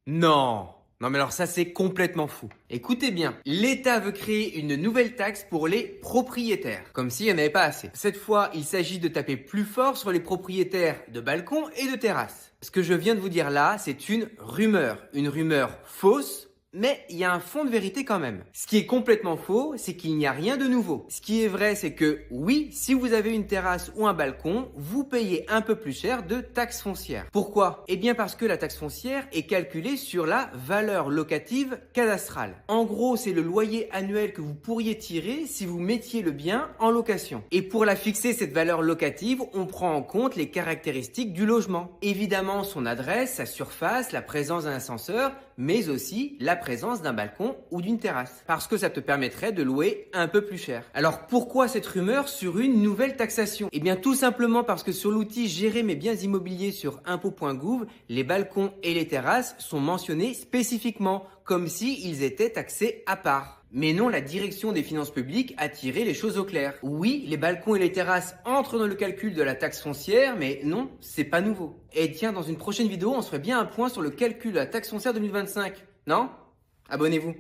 Non. Non mais alors ça c'est complètement fou. Écoutez bien, l'État veut créer une nouvelle taxe pour les propriétaires, comme s'il n'y en avait pas assez. Cette fois, il s'agit de taper plus fort sur les propriétaires de balcons et de terrasses. Ce que je viens de vous dire là, c'est une rumeur fausse, mais il y a un fond de vérité quand même. Ce qui est complètement faux, c'est qu'il n'y a rien de nouveau. Ce qui est vrai, c'est que oui, si vous avez une terrasse ou un balcon, vous payez un peu plus cher de taxe foncière. Pourquoi? Eh bien parce que la taxe foncière est calculée sur la valeur locative cadastrale. En gros, c'est le loyer annuel que vous pourriez tirer si vous mettiez le bien en location. Et pour la fixer, cette valeur locative, on prend en compte les caractéristiques du logement. Évidemment, son adresse, sa surface, la présence d'un ascenseur, mais aussi la présence d'un balcon ou d'une terrasse. Parce que ça te permettrait de louer un peu plus cher. Alors pourquoi cette rumeur sur une nouvelle taxation? Eh bien tout simplement parce que sur l'outil Gérer mes biens immobiliers sur impôts.gouv, les balcons et les terrasses sont mentionnés spécifiquement, comme s'ils étaient taxés à part. Mais non, la direction des finances publiques a tiré les choses au clair. Oui, les balcons et les terrasses entrent dans le calcul de la taxe foncière, mais non, c'est pas nouveau. Et tiens, dans une prochaine vidéo, on se ferait bien un point sur le calcul de la taxe foncière 2025. Non? Abonnez-vous.